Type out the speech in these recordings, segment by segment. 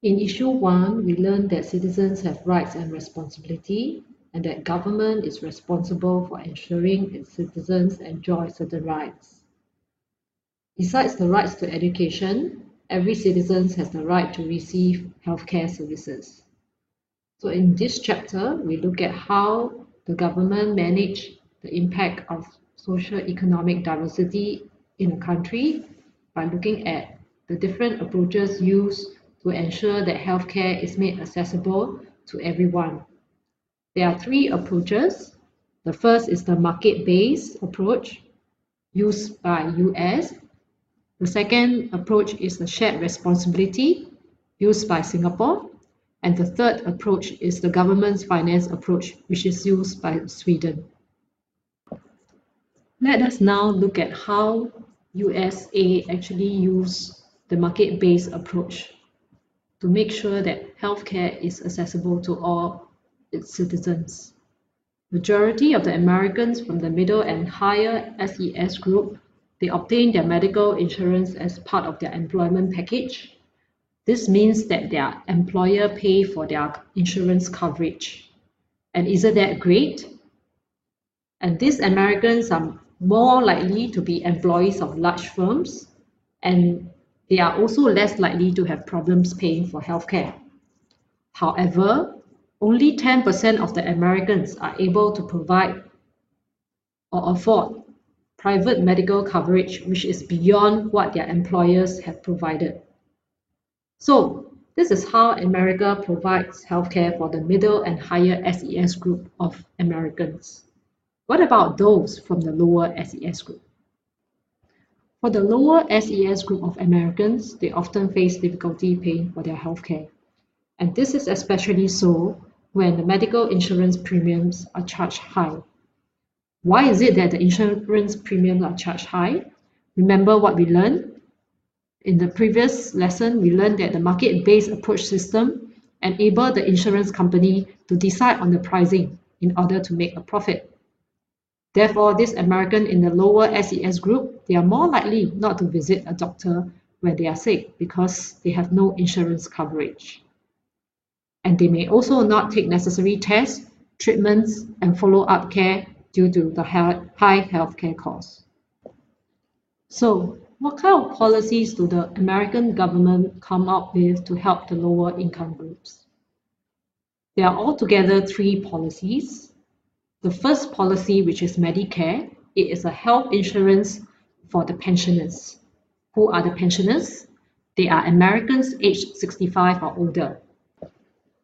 In issue 1, we learned that citizens have rights and responsibility, and that government is responsible for ensuring its citizens enjoy certain rights. Besides the rights to education, every citizen has the right to receive healthcare services. So in this chapter, we look at how the government manage the impact of socio-economic diversity in a country by looking at the different approaches used to ensure that healthcare is made accessible to everyone. There are 3 approaches. The first is the market-based approach used by US. The second approach is the shared responsibility used by Singapore. And the third approach is the government's finance approach, which is used by Sweden. Let us now look at how USA actually use the market-based approach to make sure that healthcare is accessible to all its citizens. Majority of the Americans from the middle and higher SES group, they obtain their medical insurance as part of their employment package. This means that their employer pay for their insurance coverage. And isn't that great? And these Americans are more likely to be employees of large firms, and they are also less likely to have problems paying for healthcare. However, only 10% of the Americans are able to provide or afford private medical coverage, which is beyond what their employers have provided. So, this is how America provides healthcare for the middle and higher SES group of Americans. What about those from the lower SES group? For the lower SES group of Americans, they often face difficulty paying for their healthcare. And this is especially so when the medical insurance premiums are charged high. Why is it that the insurance premiums are charged high? Remember what we learned? In the previous lesson, we learned that the market-based approach system enables the insurance company to decide on the pricing in order to make a profit. Therefore, this American in the lower SES group, they are more likely not to visit a doctor when they are sick because they have no insurance coverage. And they may also not take necessary tests, treatments, and follow-up care due to the high healthcare costs. So, what kind of policies do the American government come up with to help the lower income groups? There are altogether 3 policies. The first policy, which is Medicare, it is a health insurance for the pensioners. Who are the pensioners? They are Americans aged 65 or older.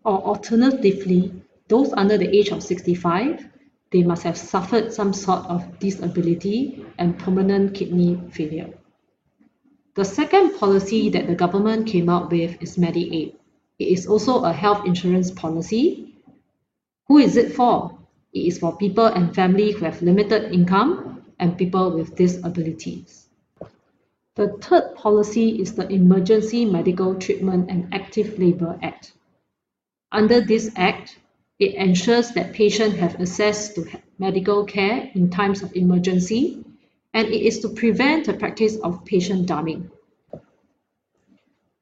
Or alternatively, those under the age of 65, they must have suffered some sort of disability and permanent kidney failure. The second policy that the government came out with is Medicaid. It is also a health insurance policy. Who is it for? It is for people and families who have limited income and people with disabilities. The third policy is the Emergency Medical Treatment and Active Labor Act. Under this act, it ensures that patients have access to medical care in times of emergency, and it is to prevent the practice of patient dumping.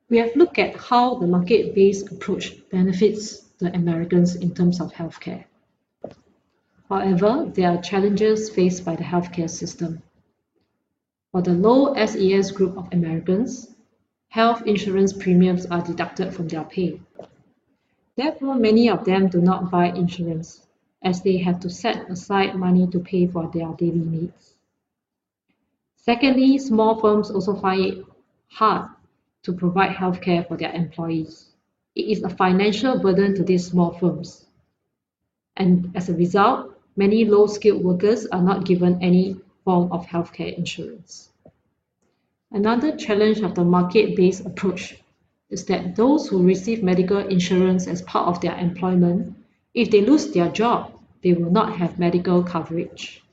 We have looked at how the market-based approach benefits the Americans in terms of healthcare. However, there are challenges faced by the healthcare system. For the low SES group of Americans, health insurance premiums are deducted from their pay. Therefore, many of them do not buy insurance, as they have to set aside money to pay for their daily needs. Secondly, small firms also find it hard to provide healthcare for their employees. It is a financial burden to these small firms. And as a result, many low-skilled workers are not given any form of healthcare insurance. Another challenge of the market-based approach is that those who receive medical insurance as part of their employment, if they lose their job, they will not have medical coverage.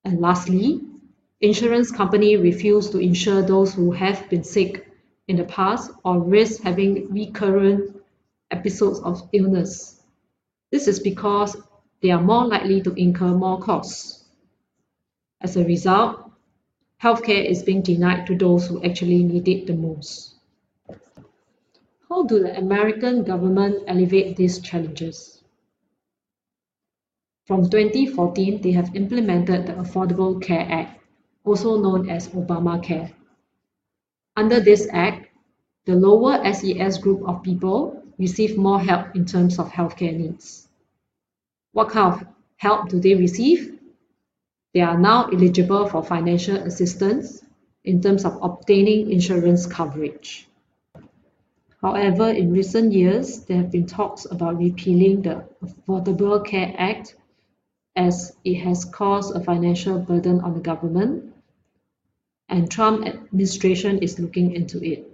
And lastly, insurance companies refuse to insure those who have been sick in the past or risk having recurrent episodes of illness. This is because they are more likely to incur more costs. As a result, healthcare is being denied to those who actually need it the most. How do the American government alleviate these challenges? From 2014, they have implemented the Affordable Care Act, also known as Obamacare. Under this act, the lower SES group of people receive more help in terms of healthcare needs. What kind of help do they receive? They are now eligible for financial assistance in terms of obtaining insurance coverage. However, in recent years, there have been talks about repealing the Affordable Care Act as it has caused a financial burden on the government, and Trump administration is looking into it.